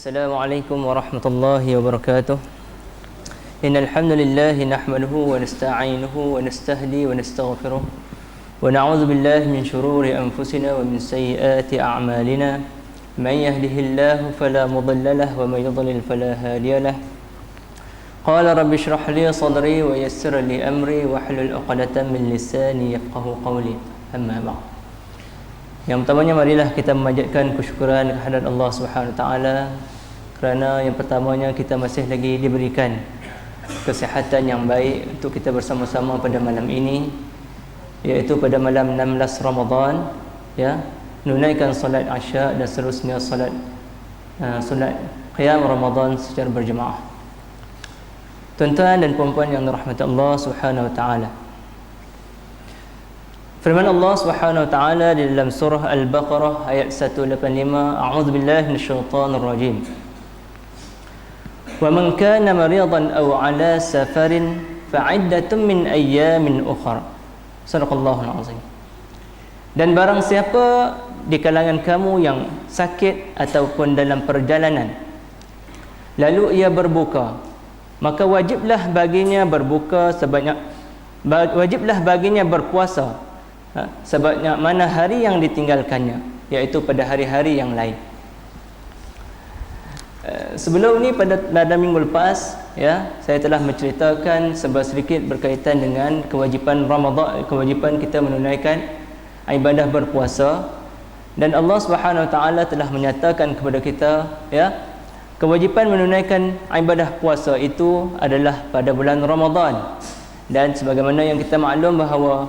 Assalamualaikum warahmatullahi wabarakatuh. Innal hamdalillah nahmaduhu wa nasta'inuhu wa nastahdi wa nastaghfiruh wa na'udzu billahi min shururi anfusina wa min sayyiati a'malina. Man yahdihillahu fala mudilla lahu wa may yudlil fala hadiya lahu. Qala rabbi shrah li sadri wa yassir li amri wa hlul 'uqdatam min lisani yafqahu qawli. Amma ba'd. Yang pertamanya, marilah kita memanjatkan kesyukuran kehadirat Allah Subhanahu Wa Taala, kerana yang pertamanya kita masih lagi diberikan kesihatan yang baik untuk kita bersama-sama pada malam ini, iaitu pada malam 16 Ramadan, ya, menunaikan solat Isya dan seterusnya solat qiyam Ramadan secara berjemaah. Tuan-tuan dan puan-puan yang dirahmati Allah Subhanahu Wa Taala, firman Allah Subhanahu Wa Taala di dalam surah Al-Baqarah ayat 185, a'udzubillahi minasyaitonir rajim. Wa man kana maridan aw 'ala safarin fa'iddatun min ayyamin ukhra. Shadaqallahul azim. Dan barang siapa di kalangan kamu yang sakit ataupun dalam perjalanan, lalu ia berbuka, maka wajiblah baginya berpuasa sebanyak mana hari yang ditinggalkannya, iaitu pada hari-hari yang lain. Sebelum ni pada minggu lepas, ya, saya telah menceritakan sedikit berkaitan dengan kewajipan Ramadan, kewajipan kita menunaikan ibadah berpuasa, dan Allah Subhanahu Wa Taala telah menyatakan kepada kita, ya, kewajipan menunaikan ibadah puasa itu adalah pada bulan Ramadan. Dan sebagaimana yang kita maklum bahawa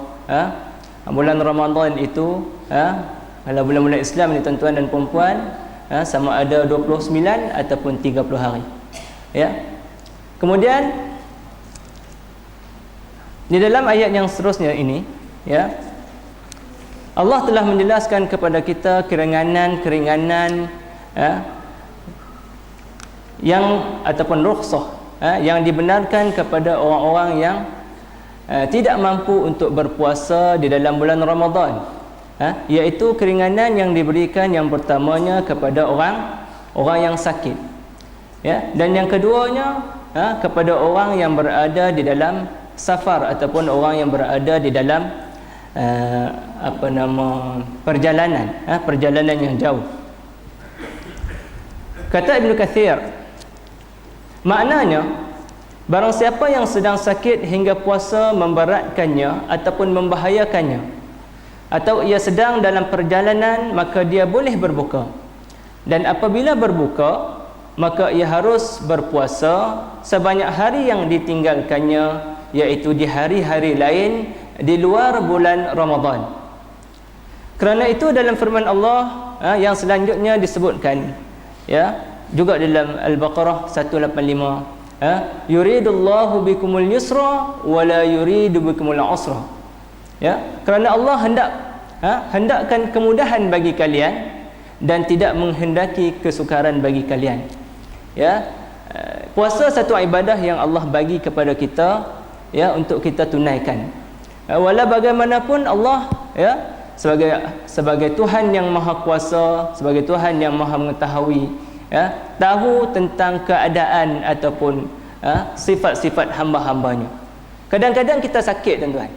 bulan Ramadan itu, kalau bulan-bulan Islam ni tuan-tuan dan puan-puan, sama ada 29 ataupun 30 hari. Ya. Kemudian di dalam ayat yang seterusnya ini, ya, Allah telah menjelaskan kepada kita keringanan yang ataupun rukhsah yang dibenarkan kepada orang-orang yang tidak mampu untuk berpuasa di dalam bulan Ramadan, iaitu keringanan yang diberikan yang pertamanya kepada orang yang sakit, ya, dan yang keduanya kepada orang yang berada di dalam safar ataupun orang yang berada di dalam perjalanan yang jauh. Kata Ibn Kathir, maknanya barang siapa yang sedang sakit hingga puasa memberatkannya ataupun membahayakannya, atau ia sedang dalam perjalanan, maka dia boleh berbuka. Dan apabila berbuka, maka ia harus berpuasa sebanyak hari yang ditinggalkannya, iaitu di hari-hari lain di luar bulan Ramadan. Kerana itu dalam firman Allah yang selanjutnya disebutkan, ya, juga dalam Al-Baqarah 185, yuridullahu bikumul yusra wa la yuridu bikumul usra. Ya, kerana Allah hendakkan kemudahan bagi kalian dan tidak menghendaki kesukaran bagi kalian. Ya, puasa satu ibadah yang Allah bagi kepada kita, ya, untuk kita tunaikan. Walau bagaimanapun Allah, ya, sebagai Tuhan yang Maha Kuasa, sebagai Tuhan yang Maha Mengetahui, ya, tahu tentang keadaan ataupun sifat-sifat hamba-hambanya. Kadang-kadang kita sakit, tuan-tuan,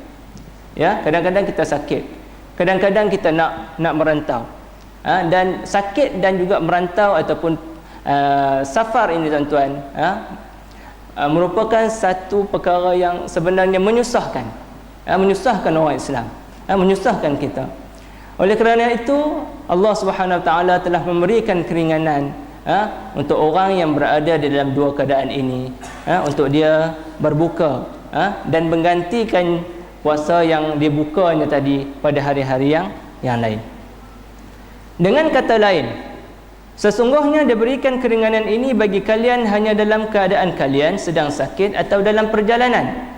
ya, kadang-kadang kita sakit, kadang-kadang kita nak merantau, dan sakit dan juga merantau ataupun safar ini, tuan-tuan, merupakan satu perkara yang sebenarnya menyusahkan orang Islam, menyusahkan kita. Oleh kerana itu Allah Subhanahu Wa Taala telah memberikan keringanan untuk orang yang berada di dalam dua keadaan ini, untuk dia berbuka dan menggantikan puasa yang dibukanya tadi pada hari-hari yang lain. Dengan kata lain, sesungguhnya diberikan keringanan ini bagi kalian hanya dalam keadaan kalian sedang sakit atau dalam perjalanan.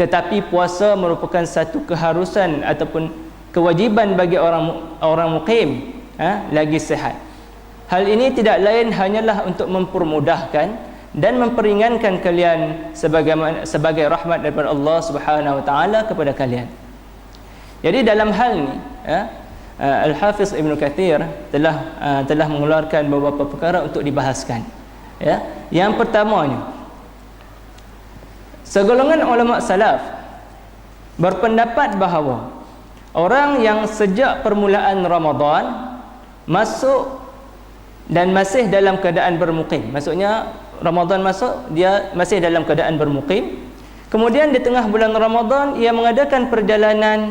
Tetapi puasa merupakan satu keharusan ataupun kewajiban bagi orang muqim lagi sihat. Hal ini tidak lain hanyalah untuk mempermudahkan dan memperingankan kalian sebagai rahmat daripada Allah Subhanahu Wa Taala kepada kalian. Jadi dalam hal ni, Al-Hafiz Ibn Kathir telah mengeluarkan beberapa perkara untuk dibahaskan. Ya, yang pertamanya, segolongan ulama salaf berpendapat bahawa orang yang sejak permulaan Ramadan masuk dan masih dalam keadaan bermukim, maksudnya Ramadan masuk, dia masih dalam keadaan bermukim, kemudian di tengah bulan Ramadan ia mengadakan perjalanan,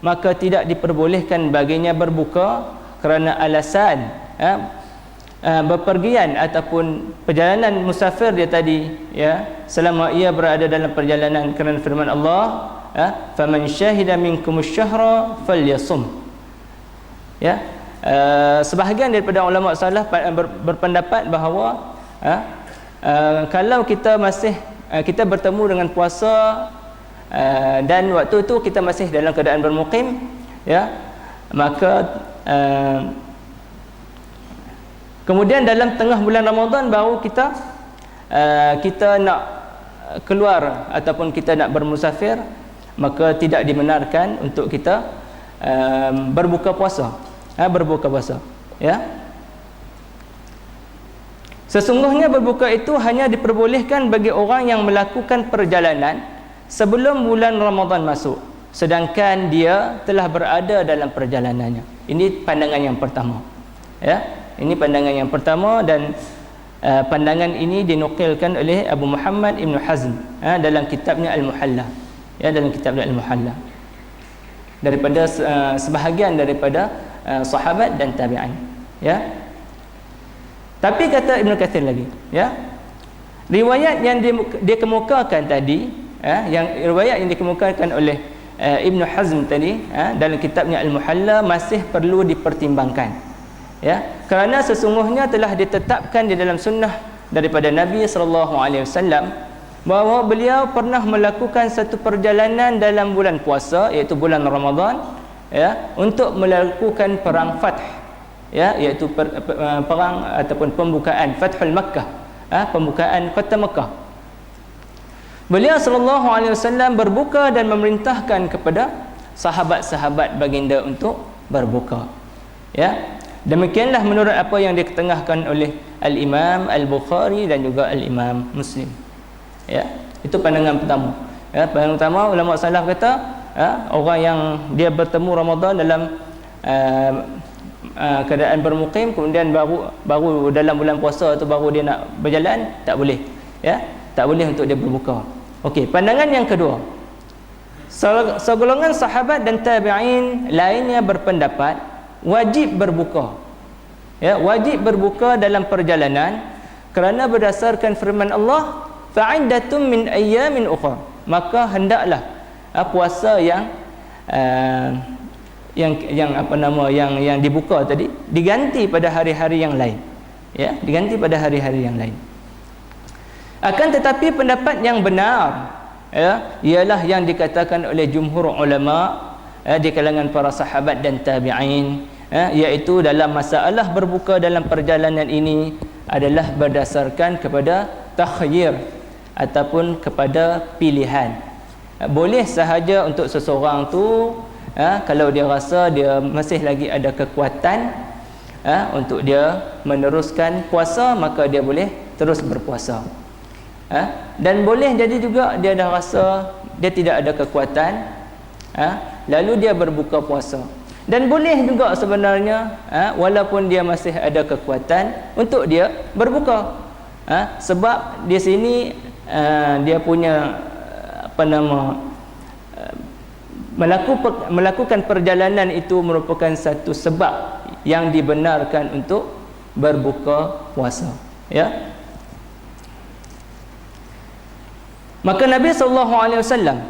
maka tidak diperbolehkan baginya berbuka kerana alasan bepergian ataupun perjalanan musafir dia tadi, ya, selama ia berada dalam perjalanan, kerana firman Allah, faman syahida minkumus syahra falyasum. Ya, sebahagian daripada ulama salaf berpendapat bahawa kalau kita bertemu dengan puasa dan waktu itu kita masih dalam keadaan bermukim, ya, maka kemudian dalam tengah bulan Ramadan baru kita nak keluar ataupun kita nak bermusafir, maka tidak dibenarkan untuk kita berbuka puasa, ya. Sesungguhnya berbuka itu hanya diperbolehkan bagi orang yang melakukan perjalanan sebelum bulan Ramadan masuk, sedangkan dia telah berada dalam perjalanannya. Ini pandangan yang pertama, ya. Ini pandangan yang pertama, dan pandangan ini dinukilkan oleh Abu Muhammad Ibn Hazm dalam kitabnya Al-Muhalla, ya, dalam kitabnya Al-Muhalla, daripada sebahagian daripada sahabat dan tabi'in, ya. Tapi kata Ibn Kathir lagi, ya, riwayat yang dikemukakan tadi, yang riwayat yang dikemukakan oleh Ibn Hazm tadi, dalam kitabnya Al-Muhalla, masih perlu dipertimbangkan, ya, kerana sesungguhnya telah ditetapkan di dalam sunnah daripada Nabi SAW bahawa beliau pernah melakukan satu perjalanan dalam bulan puasa, iaitu bulan Ramadan, ya, untuk melakukan perang Fath, ya, iaitu perang ataupun pembukaan Fathul Makkah, pembukaan kota Makkah. Beliau SAW berbuka dan memerintahkan kepada sahabat-sahabat baginda untuk berbuka, ya. Demikianlah menurut apa yang diketengahkan oleh Al-Imam Al-Bukhari dan juga Al-Imam Muslim, ya. Itu pandangan pertama, ya. Pandangan pertama, ulama salaf kata, orang yang dia bertemu Ramadan dalam keadaan bermukim, kemudian baru dalam bulan puasa tu baru dia nak berjalan, tak boleh, ya, tak boleh untuk dia berbuka. Okey, pandangan yang kedua, segolongan sahabat dan tabi'in lainnya berpendapat wajib berbuka, ya, wajib berbuka dalam perjalanan, kerana berdasarkan firman Allah, fa'iddatun min ayyamin ukhra, maka hendaklah puasa yang dibuka tadi diganti pada hari-hari yang lain, ya, diganti pada hari-hari yang lain. Akan tetapi pendapat yang benar, ya, ialah yang dikatakan oleh jumhur ulama di kalangan para sahabat dan tabi'in, iaitu dalam masalah berbuka dalam perjalanan ini adalah berdasarkan kepada takhyir ataupun kepada pilihan. Boleh sahaja untuk seseorang tu, kalau dia rasa dia masih lagi ada kekuatan untuk dia meneruskan puasa, maka dia boleh terus berpuasa. Dan boleh jadi juga dia dah rasa dia tidak ada kekuatan, lalu dia berbuka puasa. Dan boleh juga sebenarnya, walaupun dia masih ada kekuatan, untuk dia berbuka, sebab di sini dia punya melakukan perjalanan itu merupakan satu sebab yang dibenarkan untuk berbuka puasa, ya. Maka Nabi SAW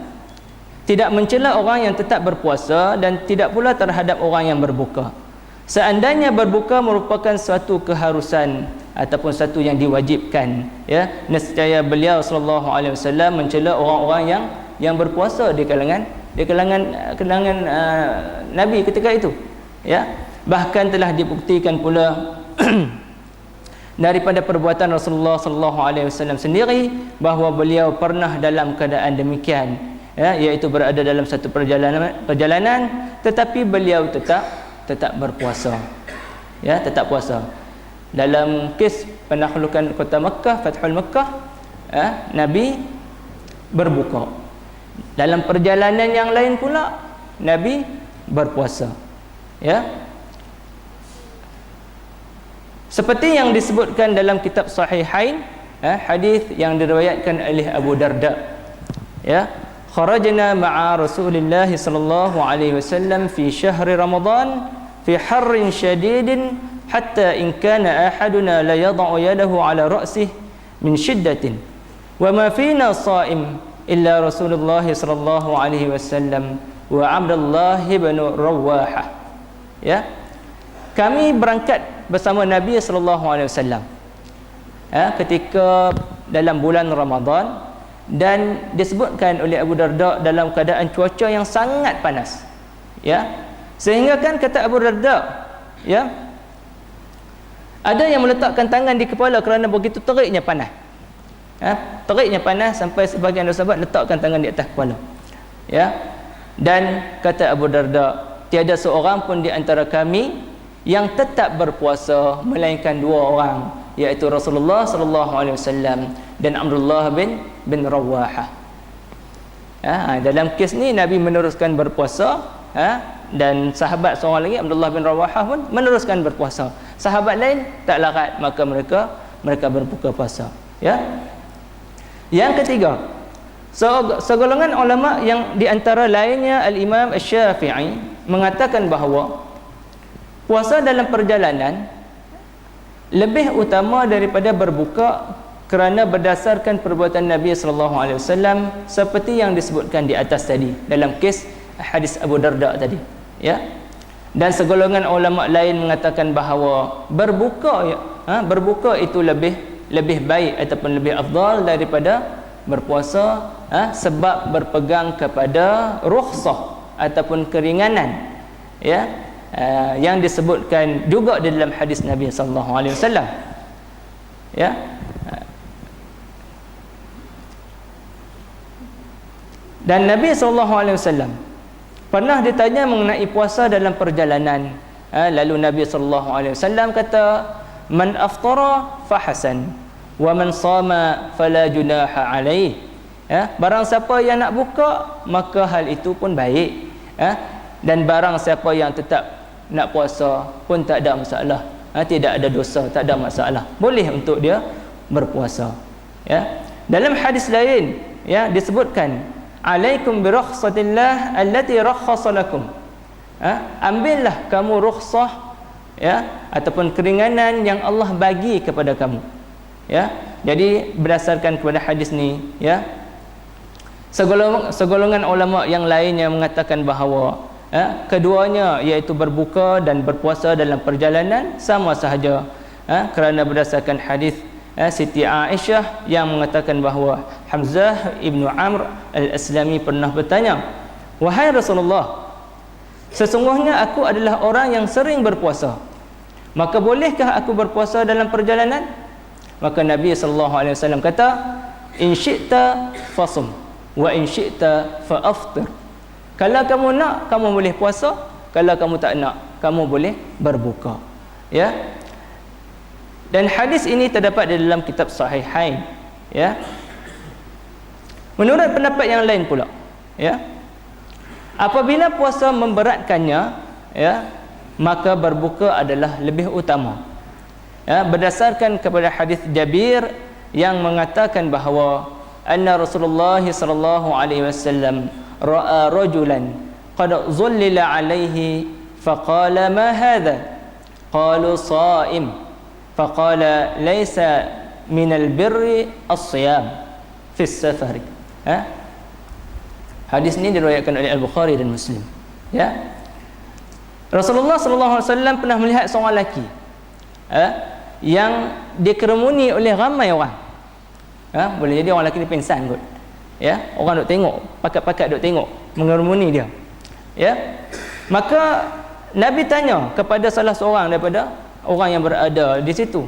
tidak mencela orang yang tetap berpuasa dan tidak pula terhadap orang yang berbuka. Seandainya berbuka merupakan suatu keharusan ataupun satu yang diwajibkan, ya, nescaya beliau SAW mencela orang-orang yang berpuasa di kalangan Nabi ketika itu, ya. Bahkan telah dibuktikan pula daripada perbuatan Rasulullah SAW sendiri bahawa beliau pernah dalam keadaan demikian, ya, iaitu berada dalam satu perjalanan tetapi beliau tetap tetap berpuasa. Ya, tetap puasa. Dalam kes penaklukan kota Mekah, Fathul Mekah, Nabi berbuka. Dalam perjalanan yang lain pula Nabi berpuasa. Ya. Seperti yang disebutkan dalam kitab Sahihain, hadis yang diriwayatkan oleh Abu Darda. Ya, kharajna ma'a Rasulillah sallallahu alaihi wasallam fi syahri Ramadan fi harrin syadidin hatta in kana ahaduna la yad'u yadahu ala ra'sihi min shiddatin wa ma fina sha'im illa Rasulullah sallallahu alaihi wasallam wa Abdullah bin Rawahah. Ya, kami berangkat bersama Nabi sallallahu alaihi wasallam ketika dalam bulan Ramadan, dan disebutkan oleh Abu Darda dalam keadaan cuaca yang sangat panas. Ya, sehingga kan kata Abu Darda, ya, ada yang meletakkan tangan di kepala kerana begitu teriknya panas. Teriknya panas sampai sebahagian sahabat letakkan tangan di atas kepala. Ya, dan kata Abu Darda, tiada seorang pun di antara kami yang tetap berpuasa melainkan dua orang, iaitu Rasulullah sallallahu alaihi wasallam dan Abdullah bin Rawahah. Dalam kes ni Nabi meneruskan berpuasa, dan sahabat seorang lagi Abdullah bin Rawahah pun meneruskan berpuasa. Sahabat lain tak larat, maka mereka berbuka puasa. Ya. Yang ketiga, segolongan ulama yang di antara lainnya Al-Imam Asy-Syafi'i mengatakan bahawa puasa dalam perjalanan lebih utama daripada berbuka kerana berdasarkan perbuatan Nabi sallallahu alaihi wasallam seperti yang disebutkan di atas tadi dalam kes hadis Abu Darda tadi. Ya. Dan segolongan ulama lain mengatakan bahawa berbuka itu lebih baik ataupun lebih afdal daripada berpuasa, sebab berpegang kepada rukhsah ataupun keringanan, ya, yang disebutkan juga di dalam hadis Nabi sallallahu alaihi wasallam. Ya. Dan Nabi sallallahu alaihi wasallam pernah ditanya mengenai puasa dalam perjalanan. Lalu Nabi sallallahu alaihi wasallam kata, "Man aftara fahasan wa man sama fala junaha alaih." Ya, barang siapa yang nak buka maka hal itu pun baik. Dan barang siapa yang tetap nak puasa pun tak ada masalah. Tidak ada dosa, tak ada masalah. Boleh untuk dia berpuasa. Ya. Dalam hadis lain, ya, disebutkan, "Alaikum bi rukhsatillah allati rakhkhasa lakum." Ambillah kamu rukhsah, ya, ataupun keringanan yang Allah bagi kepada kamu. Ya. Jadi berdasarkan kepada hadis ni, ya, segolongan ulama yang lainnya mengatakan bahawa keduanya, iaitu berbuka dan berpuasa dalam perjalanan, sama sahaja, kerana berdasarkan hadis Siti Aisyah yang mengatakan bahawa Hamzah ibnu Amr al-Aslami pernah bertanya, "Wahai Rasulullah, sesungguhnya aku adalah orang yang sering berpuasa, maka bolehkah aku berpuasa dalam perjalanan?" Maka Nabi sallallahu alaihi wasallam kata, "In syi'ta fasum wa in syi'ta fa aftir." Kalau kamu nak, kamu boleh puasa. Kalau kamu tak nak, kamu boleh berbuka. Ya. Dan hadis ini terdapat di dalam kitab Sahihain. Ya. Menurut pendapat yang lain pula, ya, apabila puasa memberatkannya, ya, maka berbuka adalah lebih utama. Ya, berdasarkan kepada hadis Jabir yang mengatakan bahawa anna Rasulullah sallallahu alaihi wasallam ra'a rajulan qad zullila alaihi faqala ma hadha, qalu sha'im, faqala laysa minal birri as-siyam fi as-safari. Hadis ini diriwayatkan oleh Al-Bukhari dan Muslim. Ya. Rasulullah sallallahu alaihi wasallam pernah melihat seorang lelaki yang dikerumuni oleh ramai orang. Boleh jadi orang lelaki ni pingsan kot. Ya, orang duk tengok, pakat-pakat duk tengok, mengerumuni dia. Ya. Maka Nabi tanya kepada salah seorang daripada orang yang berada di situ,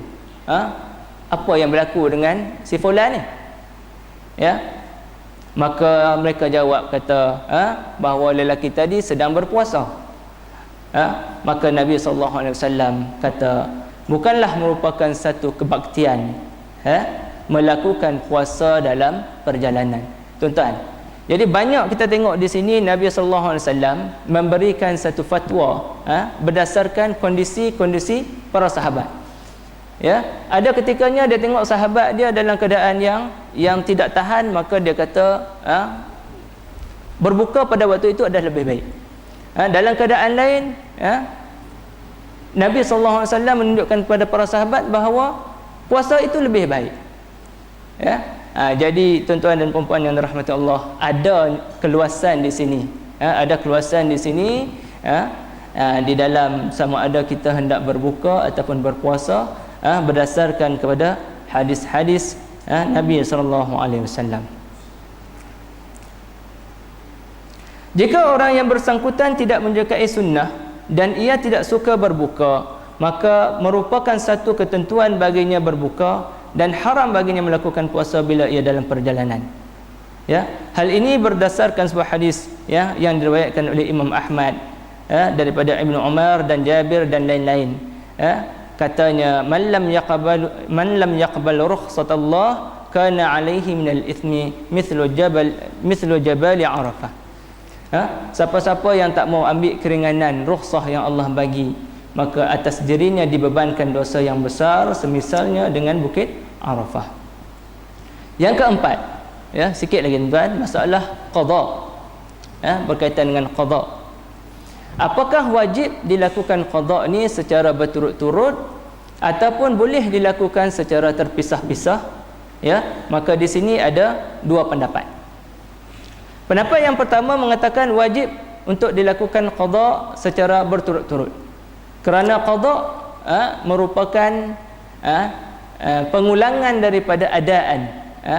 apa yang berlaku dengan si fulan ni? Ya. Maka mereka jawab, kata bahawa lelaki tadi sedang berpuasa. maka Nabi SAW kata bukanlah merupakan satu kebaktian melakukan puasa dalam perjalanan. Tuan-tuan, jadi banyak kita tengok di sini Nabi SAW memberikan satu fatwa berdasarkan kondisi-kondisi para sahabat. Ya, ada ketikanya dia tengok sahabat dia dalam keadaan yang tidak tahan, maka dia kata berbuka pada waktu itu adalah lebih baik. Dalam keadaan lain, Nabi SAW menunjukkan kepada para sahabat bahawa puasa itu lebih baik. Jadi tuan-tuan dan puan-puan yang dirahmati Allah, ada keluasan di sini. Ada keluasan di sini di dalam sama ada kita hendak berbuka ataupun berpuasa berdasarkan kepada hadis-hadis Nabi SAW. Jika orang yang bersangkutan tidak menjagai sunnah dan ia tidak suka berbuka, maka merupakan satu ketentuan baginya berbuka dan haram baginya melakukan puasa bila ia dalam perjalanan. Ya, hal ini berdasarkan sebuah hadis yang diriwayatkan oleh Imam Ahmad daripada Ibnu Umar dan Jabir dan lain-lain. Katanya man lam yaqbal rukhsatallah kana alaihi minal ithmi mithlu jabal Arafah. Siapa-siapa yang tak mau ambil keringanan rukhsah yang Allah bagi, maka atas dirinya dibebankan dosa yang besar semisalnya dengan bukit Arafah. Yang keempat, sikit lagi tuan, masalah qada. Berkaitan dengan qada. Apakah wajib dilakukan qada ni secara berturut-turut ataupun boleh dilakukan secara terpisah-pisah? Maka di sini ada dua pendapat. Pendapat yang pertama mengatakan wajib untuk dilakukan qada secara berturut-turut. Kerana qada merupakan pengulangan daripada adaan,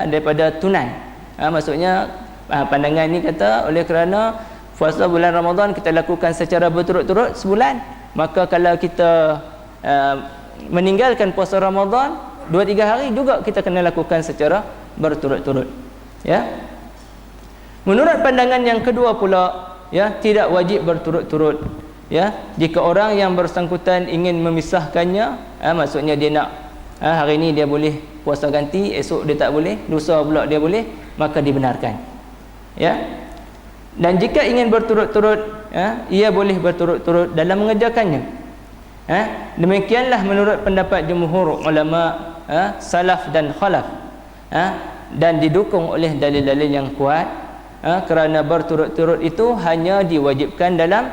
daripada tunai. Maksudnya pandangan ni kata oleh kerana puasa bulan Ramadan kita lakukan secara berturut-turut sebulan, maka kalau kita meninggalkan puasa Ramadan 2-3 hari juga kita kena lakukan secara berturut-turut. Menurut pandangan yang kedua pula, tidak wajib berturut-turut. Jika orang yang bersangkutan ingin memisahkannya, maksudnya dia nak hari ini dia boleh puasa ganti, esok dia tak boleh, lusa pula dia boleh, maka dibenarkan. Dan jika ingin berturut-turut, ia boleh berturut-turut dalam mengerjakannya. Demikianlah menurut pendapat jumhur ulama salaf dan khalaf, dan didukung oleh dalil-dalil yang kuat. Kerana berturut-turut itu hanya diwajibkan dalam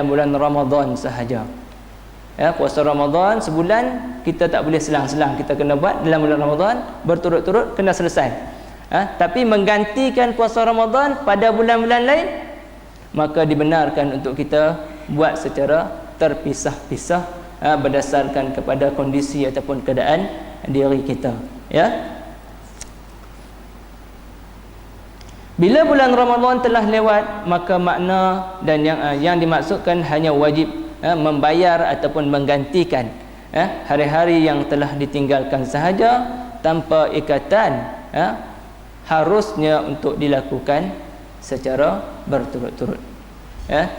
bulan Ramadan sahaja. Puasa Ramadan sebulan kita tak boleh selang-selang, kita kena buat dalam bulan Ramadan berturut-turut, kena selesai. Tapi menggantikan puasa Ramadan pada bulan-bulan lain, maka dibenarkan untuk kita buat secara terpisah-pisah berdasarkan kepada kondisi ataupun keadaan diri kita. Bila bulan Ramadan telah lewat, maka makna dan yang dimaksudkan hanya wajib membayar ataupun menggantikan hari-hari yang telah ditinggalkan sahaja tanpa ikatan harusnya untuk dilakukan secara berturut-turut.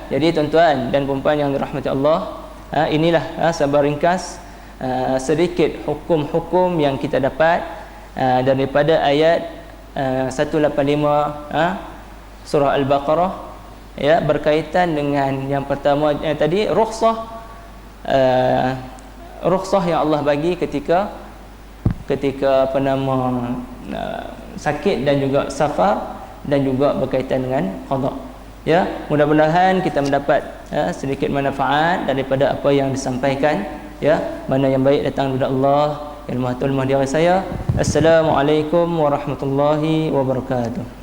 Jadi tuan-tuan dan puan-puan yang dirahmati Allah, inilah sebar ringkas sedikit hukum-hukum yang kita dapat daripada ayat 185 surah Al-Baqarah, berkaitan dengan yang pertama tadi, rukhsah yang Allah bagi ketika sakit dan juga safar, dan juga berkaitan dengan qada. Mudah-mudahan kita mendapat sedikit manfaat daripada apa yang disampaikan. Mana yang baik datang daripada Allah, ilmu atul mahdi saya. Assalamualaikum warahmatullahi wabarakatuh.